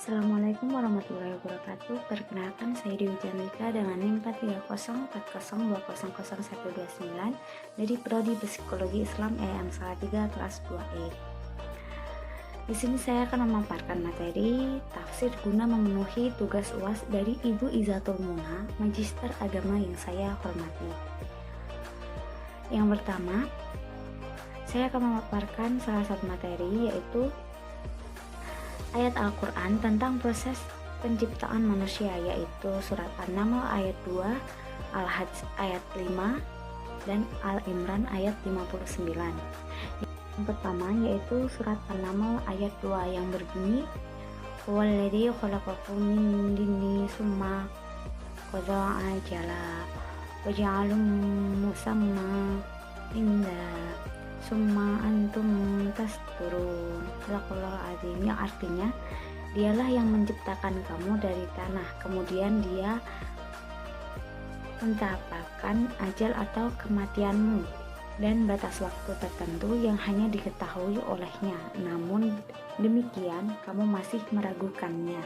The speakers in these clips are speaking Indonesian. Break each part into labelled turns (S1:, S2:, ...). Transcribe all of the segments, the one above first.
S1: Assalamualaikum warahmatullahi wabarakatuh. Perkenalkan, saya Dewi Cantika dengan NIM 43040200129 dari Prodi Psikologi Islam EAN Salatiga kelas 2E. Di sini saya akan memaparkan materi tafsir guna memenuhi tugas UAS dari Ibu Izatul Muna, Magister Agama yang saya hormati. Yang pertama, saya akan memaparkan salah satu materi, yaitu ayat Al-Quran tentang proses penciptaan manusia, yaitu surat An-Naml ayat 2, Al-Hajj ayat 5, dan Al-Imran ayat 59. Yang pertama yaitu surat An-Naml ayat 2 yang berbunyi, Walladzi khalaqakum min dinni summa qada ajala waja'alum musamma inda summa antum tasturun. Sadaqallahul azim, yang artinya dialah yang menciptakan kamu dari tanah, kemudian dia menetapkan ajal atau kematianmu dan batas waktu tertentu yang hanya diketahui olehnya, namun demikian kamu masih meragukannya.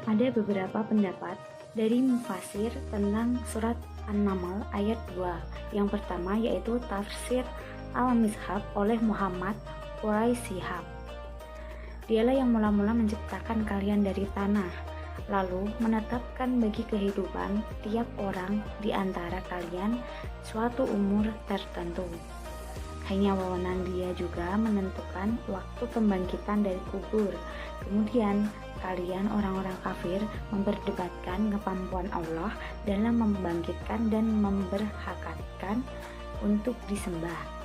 S1: Ada beberapa pendapat dari mufasir tentang surat An-Naml ayat 2. Yang pertama yaitu tafsir Al-Mishab oleh Muhammad Quraisy-Shihab. Dialah yang mula-mula menciptakan kalian dari tanah, lalu menetapkan bagi kehidupan tiap orang di antara kalian suatu umur tertentu. Hanya wewenang dia juga menentukan waktu pembangkitan dari kubur. Kemudian kalian orang-orang kafir memperdebatkan kemampuan Allah dalam membangkitkan dan memberhakatkan untuk disembah.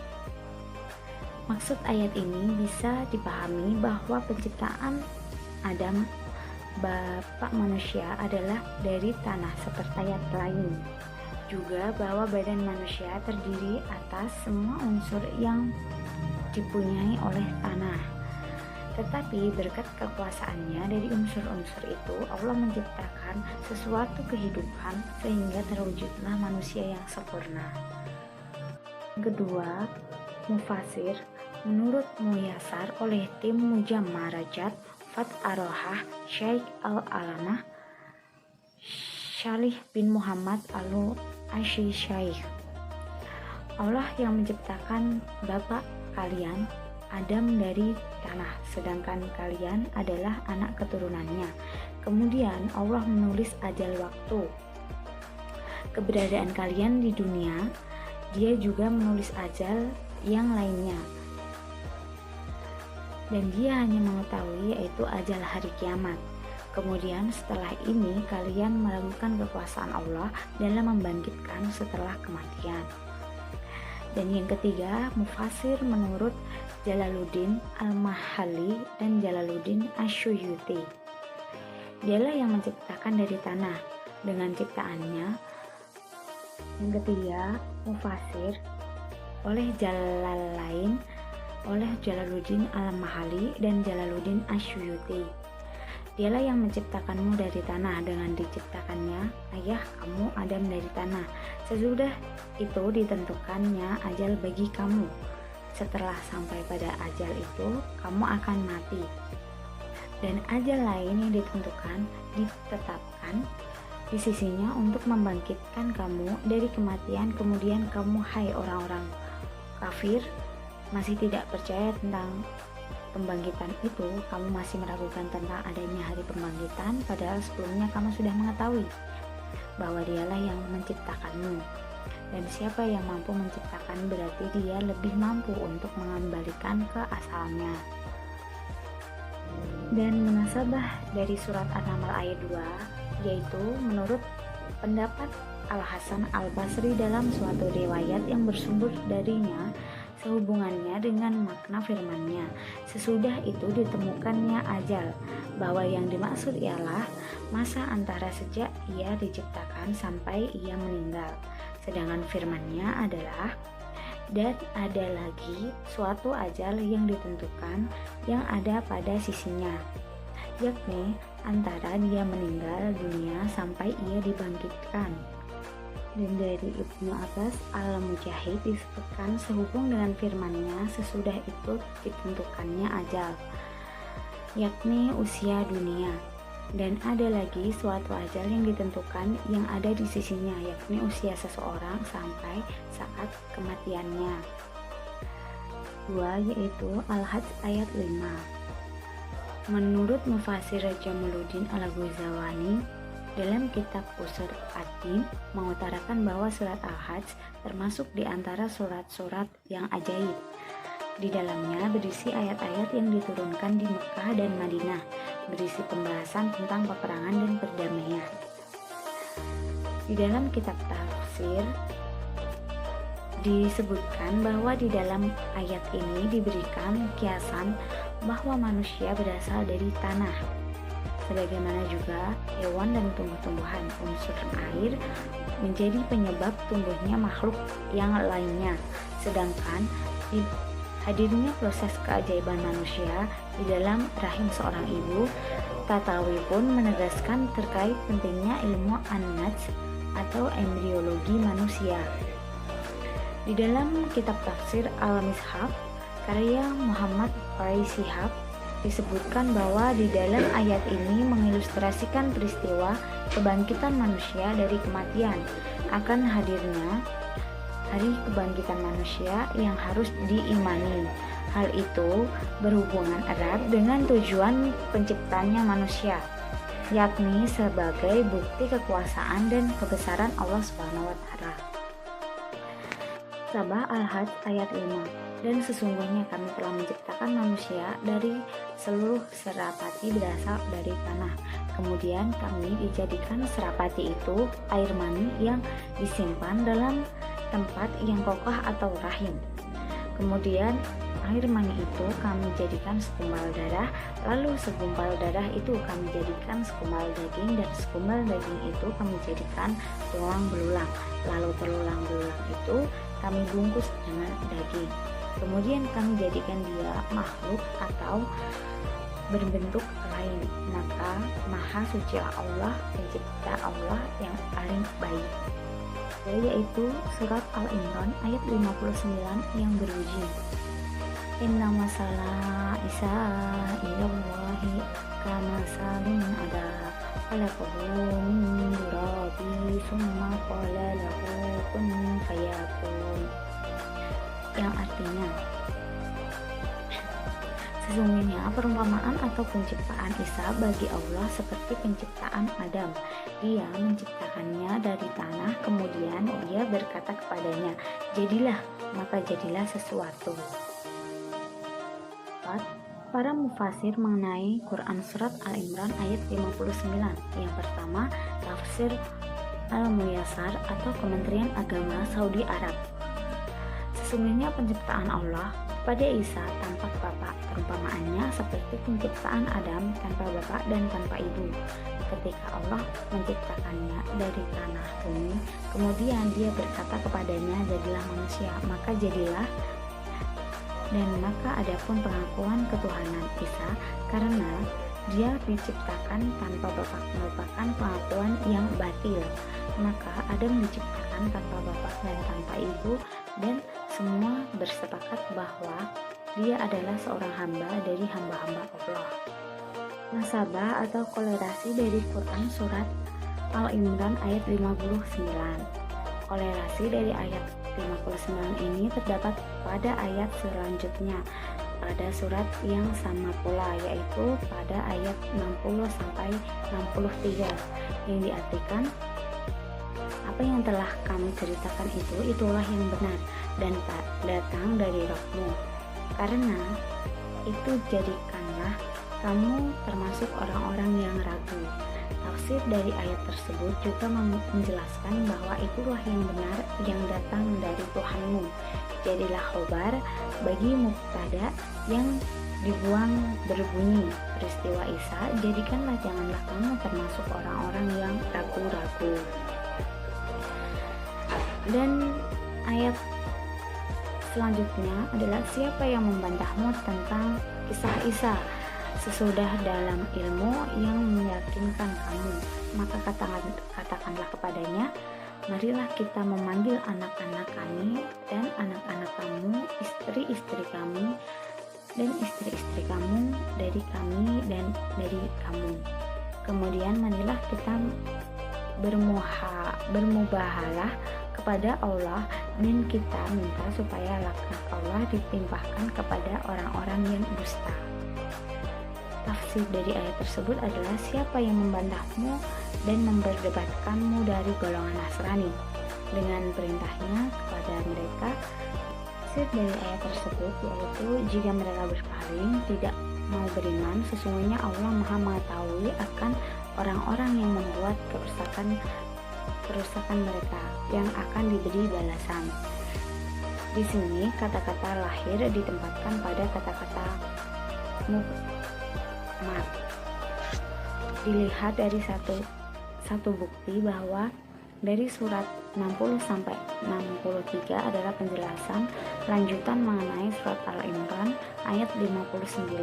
S1: Maksud ayat ini bisa dipahami bahwa penciptaan Adam, bapak manusia, adalah dari tanah seperti ayat lain. Juga bahwa badan manusia terdiri atas semua unsur yang dipunyai oleh tanah. Tetapi berkat kekuasaannya dari unsur-unsur itu, Allah menciptakan sesuatu kehidupan sehingga terwujudlah manusia yang sempurna. Kedua, mufasir menurut Muyasar oleh tim Mujammarajat Fat Arohah Syekh Al-Alamah Syalih bin Muhammad Al-Ashi Syekh, Allah yang menciptakan bapak kalian Adam dari tanah, sedangkan kalian adalah anak keturunannya. Kemudian Allah menulis ajal waktu keberadaan kalian di dunia. Dia juga menulis ajal yang lainnya, dan dia hanya mengetahui yaitu ajal hari kiamat. Kemudian setelah ini kalian meragukan kekuasaan Allah dalam membangkitkan setelah kematian. Dan yang ketiga, mufasir menurut Jalaluddin Al-Mahalli dan Jalaluddin Asyuyuti. Dialah yang menciptakan dari tanah dengan ciptaannya. Yang ketiga, mufasir oleh Jalalain oleh Jalaluddin Al-Mahalli dan Jalaluddin Asyuyuti. Dialah yang menciptakanmu dari tanah, dengan diciptakannya ayah kamu Adam dari tanah. Sesudah itu ditentukannya ajal bagi kamu. Setelah sampai pada ajal itu, kamu akan mati. Dan ajal lain yang ditetapkan di sisinya untuk membangkitkan kamu dari kematian. Kemudian kamu, hai orang-orang kafir, masih tidak percaya tentang pembangkitan itu, kamu masih meragukan tentang adanya hari pembangkitan, padahal sebelumnya kamu sudah mengetahui bahwa dialah yang menciptakanmu. Dan siapa yang mampu menciptakan berarti dia lebih mampu untuk mengembalikan ke asalnya. Dan munasabah dari surat An-Naml ayat 2 yaitu menurut pendapat Al-Hasan Al-Basri dalam suatu riwayat yang bersumber darinya, sehubungannya dengan makna firman-Nya. Sesudah itu ditemukannya ajal, bahwa yang dimaksud ialah masa antara sejak ia diciptakan sampai ia meninggal. Sedangkan firman-Nya adalah, dan ada lagi suatu ajal yang ditentukan yang ada pada sisinya, yakni antara dia meninggal dunia sampai ia dibangkitkan. Dan dari Ibnu Abbas Al-Mujahid disebutkan sehubung dengan firman-Nya, sesudah itu ditentukannya ajal. yakni usia dunia. Dan ada lagi suatu ajal yang ditentukan yang ada di sisinya, yakni usia seseorang sampai saat kematiannya. 2. Yaitu Al-Hajj ayat 5. Menurut Mufasir Jamaluddin Al-Ghazawani dalam kitab Usur Ad-Din mengutarakan bahwa surat Al-Hajj termasuk di antara surat-surat yang ajaib. Di dalamnya berisi ayat-ayat yang diturunkan di Mekah dan Madinah, berisi pembahasan tentang peperangan dan perdamaian. Di dalam kitab tafsir disebutkan bahwa di dalam ayat ini diberikan kiasan bahwa manusia berasal dari tanah, sebagaimana juga hewan dan tumbuh-tumbuhan. Unsur air menjadi penyebab tumbuhnya makhluk yang lainnya, sedangkan hadirnya proses keajaiban manusia di dalam rahim seorang ibu. Tatawi pun menegaskan terkait pentingnya ilmu an-najm atau embriologi manusia. Di dalam kitab tafsir Al-Mishaf karya Muhammad Faris Shihab disebutkan bahwa di dalam ayat ini mengilustrasikan peristiwa kebangkitan manusia dari kematian, akan hadirnya hari kebangkitan manusia yang harus diimani. Hal itu berhubungan erat dengan tujuan penciptanya manusia, yakni sebagai bukti kekuasaan dan kebesaran Allah Subhanahu wa Ta'ala. Sabah Al-Hajj ayat 5. Dan sesungguhnya kami telah menciptakan manusia dari seluruh serapati berasal dari tanah. Kemudian kami dijadikan serapati itu air mani yang disimpan dalam tempat yang kokoh atau rahim. Kemudian air mani itu kami jadikan segumpal darah, lalu segumpal darah itu kami jadikan segumpal daging, dan segumpal daging itu kami jadikan tulang belulang, lalu tulang belulang itu kami bungkus dengan daging. Kemudian kami jadikan dia makhluk atau berbentuk lain. Maka Maha Sucilah Allah, pencipta Allah yang paling baik. Yaitu surat Al-Imran ayat 59 yang berbunyi, Inna masala Isa ilallahi kama salim ada khalaqahu min turabi summa qala lahu kun fayakun, yang artinya sesungguhnya perumpamaan atau penciptaan Isa bagi Allah seperti penciptaan Adam. Dia menciptakannya dari tanah, kemudian dia berkata kepadanya, jadilah, maka jadilah sesuatu. Para mufasir mengenai Quran surat Al-Imran ayat 59. Yang pertama, tafsir Al-Muyassar atau Kementerian Agama Saudi Arab. Sesungguhnya penciptaan Allah pada Isa tanpa bapak, perumpamaannya seperti penciptaan Adam tanpa bapak dan tanpa ibu. Ketika Allah menciptakannya dari tanah bumi, kemudian dia berkata kepadanya, jadilah manusia, maka jadilah. Dan maka adapun pengakuan ketuhanan Isa karena dia diciptakan tanpa bapak merupakan pengakuan yang batil. Maka Adam diciptakan tanpa bapak dan tanpa ibu, dan semua bersepakat bahwa dia adalah seorang hamba dari hamba-hamba Allah. Nasabah atau kolerasi dari Quran surat Al-Imran ayat 59. Kolerasi dari ayat 59 ini terdapat pada ayat selanjutnya pada surat yang sama pula, yaitu pada ayat 60 sampai 63, yang diartikan, apa yang telah kami ceritakan itulah yang benar dan datang dari Rabb-Mu. Karena itu jadikanlah kamu termasuk orang-orang yang ragu. Tafsir dari ayat tersebut juga menjelaskan bahwa itulah yang benar yang datang dari Tuhanmu. Jadilah khobar bagi mubtada yang dibuang berbunyi peristiwa Isa, jadikanlah janganlah kamu termasuk orang-orang yang ragu-ragu. Dan ayat selanjutnya adalah, siapa yang membantahmu tentang kisah Isa sesudah dalam ilmu yang meyakinkan kamu, maka katakanlah kepadanya, marilah kita memanggil anak-anak kami dan anak-anak kamu, istri-istri kami, dan istri-istri kamu dari kami dan dari kamu. Kemudian marilah kita bermubahalah kepada Allah dan kita minta supaya laknat Allah ditimpahkan kepada orang-orang yang dusta. Tafsir dari ayat tersebut adalah siapa yang membantahmu dan memperdebatkanmu dari golongan Nasrani dengan perintahnya kepada mereka. Tafsir dari ayat tersebut yaitu jika mereka berpaling tidak mau beriman, sesungguhnya Allah Maha mengetahui akan orang-orang yang membuat kerusakan mereka yang akan diberi balasan. Di sini kata-kata lahir ditempatkan pada kata-kata mat. Dilihat dari satu bukti bahwa dari surat 60 sampai 63 adalah penjelasan lanjutan mengenai surat Al-Imran ayat 59.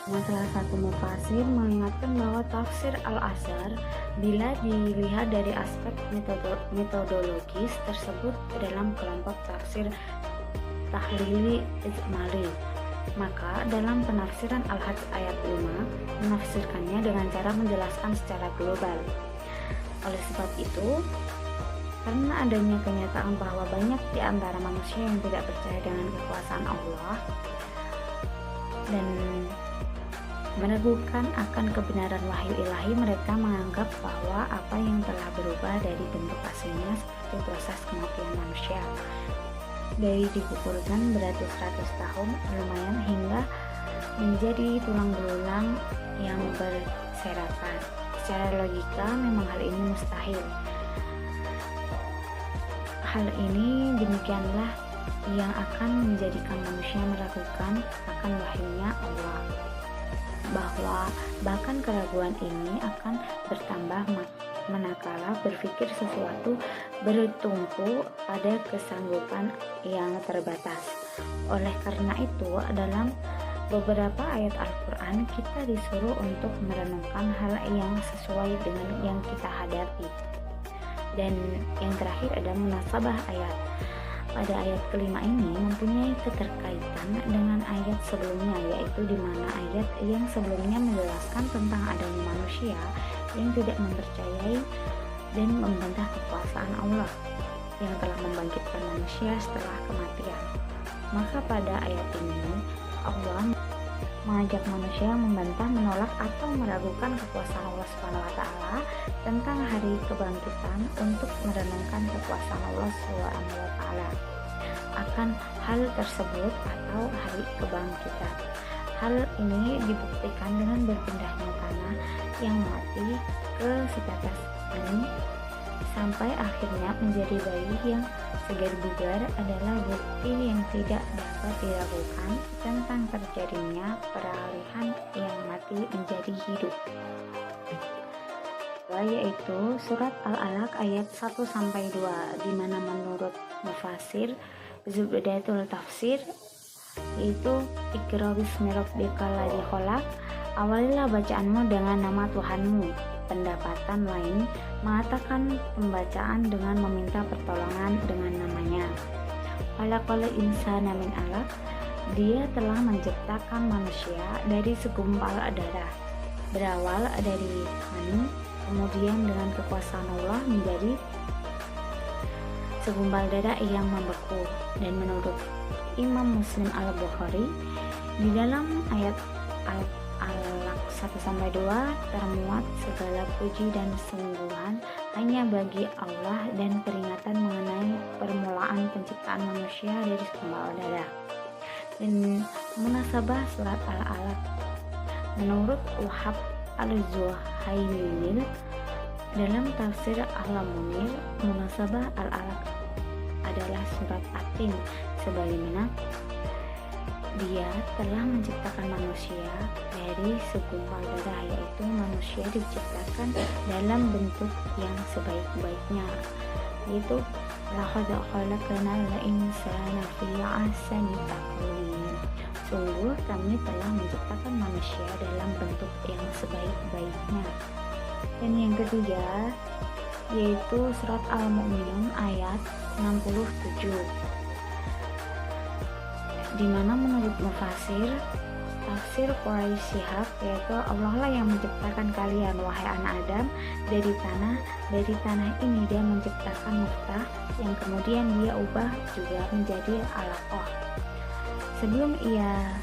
S1: Salah satu mufasir mengingatkan bahwa tafsir Al-Azhar bila dilihat dari aspek metodologis tersebut dalam kelompok tafsir tahlili ijmali. Maka dalam penafsiran Al-Hajj ayat 5 menafsirkannya dengan cara menjelaskan secara global. Oleh sebab itu, karena adanya kenyataan bahwa banyak di antara manusia yang tidak percaya dengan kekuasaan Allah dan meragukan akan kebenaran wahyu ilahi, mereka menganggap bahwa apa yang telah berubah dari bentuk aslinya seperti proses kematian manusia dari dikukurkan beratus-ratus tahun lumayan hingga menjadi tulang belulang yang berserakan. Secara logika memang hal ini mustahil. Hal ini demikianlah yang akan menjadikan manusia meragukan akan wahyunya Allah, bahwa bahkan keraguan ini akan bertambah manakala berpikir sesuatu bertumpu pada kesanggupan yang terbatas. Oleh karena itu, dalam beberapa ayat Al-Quran kita disuruh untuk merenungkan hal yang sesuai dengan yang kita hadapi. Dan yang terakhir ada munasabah ayat. Pada ayat kelima ini mempunyai keterkaitan dengan ayat sebelumnya, yaitu di mana ayat yang sebelumnya menjelaskan tentang adanya manusia yang tidak mempercayai dan membantah kekuasaan Allah yang telah membangkitkan manusia setelah kematian. Maka pada ayat ini Allah mengajak manusia membantah, menolak atau meragukan kekuasaan Allah SWT tentang hari kebangkitan untuk merenungkan kekuasaan Allah SWT akan hal tersebut atau hari kebangkitan. Hal ini dibuktikan dengan berpindahnya tanah yang mati ke sebatas angin sampai akhirnya menjadi bayi yang segar bugar adalah bukti yang tidak dapat diragukan tentang terjadinya peralihan yang mati menjadi hidup, yaitu surat Al-Alaq ayat 1-2, di mana menurut mufasir Zubdatul Tafsir yaitu Iqra bismi rabbikal ladzi khalaq, awalilah bacaanmu dengan nama Tuhanmu. Pendapatan lain mengatakan pembacaan dengan meminta pertolongan dengan namanya. Khalaqal insana min 'alaq, dia telah menciptakan manusia dari segumpal darah, berawal dari mani, kemudian dengan kekuasaan Allah menjadi segumpal darah yang membeku. Dan menurut Imam Muslim Al-Bukhari, di dalam ayat Al-Alaq 1-2 termuat segala puji dan sungguhan hanya bagi Allah dan peringatan mengenai permulaan penciptaan manusia dari segumpal darah. Dan munasabah surat Al-Alaq menurut Wahab Al-Zuhaili dalam tafsir Al-Munir, munasabah Al-Alaq adalah surat At-Tin, sebagaimana dia telah menciptakan manusia dari segumpal darah, yaitu manusia diciptakan dalam bentuk yang sebaik-baiknya, yaitu laqad khalaqnal insana fi ahsani taqwim. Sungguh kami telah menciptakan manusia dalam bentuk yang sebaik-baiknya. Dan yang ketiga yaitu surat Al-Mu'minun ayat 67. di mana menurut mufasir tafsir Quraisy Shihab yaitu Allah lah yang menciptakan kalian wahai anak Adam dari tanah ini dia menciptakan nutfah yang kemudian dia ubah juga menjadi alaqah sebelum ia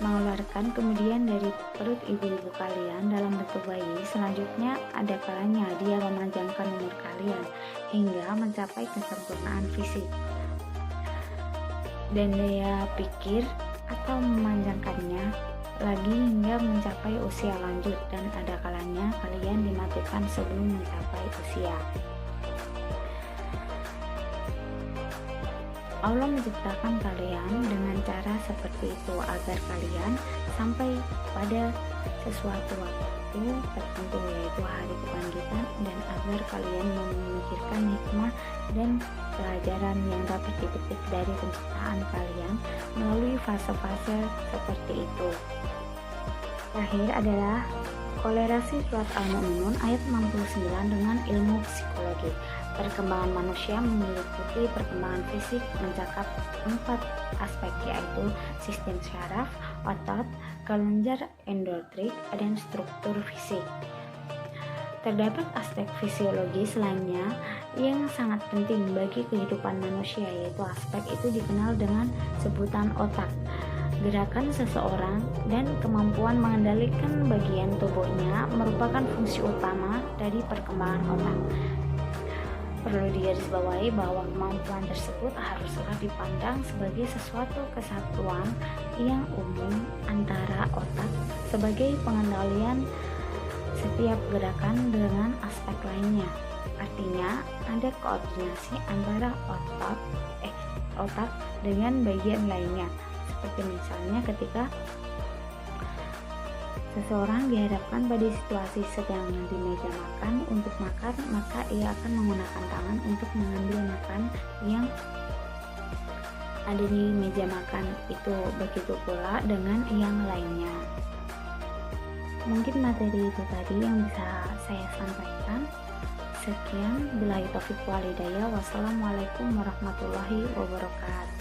S1: mengeluarkan kemudian dari perut ibu-ibu kalian dalam bentuk bayi. Selanjutnya ada kalanya dia memanjangkan umur kalian hingga mencapai kesempurnaan fisik, dan dia pikir atau memanjangkannya lagi hingga mencapai usia lanjut, dan ada kalanya kalian dimatikan sebelum mencapai usia. Allah menciptakan kalian dengan cara seperti itu agar kalian sampai pada sesuatu waktu tertentu yaitu hari kebangkitan, dan agar kalian memikirkan hikmah dan pelajaran yang dapat dipetik dari penciptaan kalian melalui fase-fase seperti itu. Terakhir adalah kolerasi surat Al-Mu'minun ayat 69 dengan ilmu psikologi. Perkembangan manusia meliputi perkembangan fisik mencakup 4 aspek yaitu sistem syaraf, otot, kelenjar endotrik, dan struktur fisik. Terdapat aspek fisiologis lainnya yang sangat penting bagi kehidupan manusia yaitu aspek itu dikenal dengan sebutan otak. Gerakan seseorang dan kemampuan mengendalikan bagian tubuhnya merupakan fungsi utama dari perkembangan otak. Perlu digarisbawahi bahwa kemampuan tersebut haruslah dipandang sebagai sesuatu kesatuan yang umum antara otak sebagai pengendalian setiap gerakan dengan aspek lainnya. Artinya, ada koordinasi antara otak dengan bagian lainnya. Seperti misalnya ketika seseorang dihadapkan pada situasi sedang di meja makan untuk makan, maka ia akan menggunakan tangan untuk mengambil makan yang ada di meja makan itu. Begitu pula dengan yang lainnya. Mungkin materi itu tadi yang bisa saya sampaikan. Sekian, billahi taufiq wal hidayah. Wassalamualaikum warahmatullahi wabarakatuh.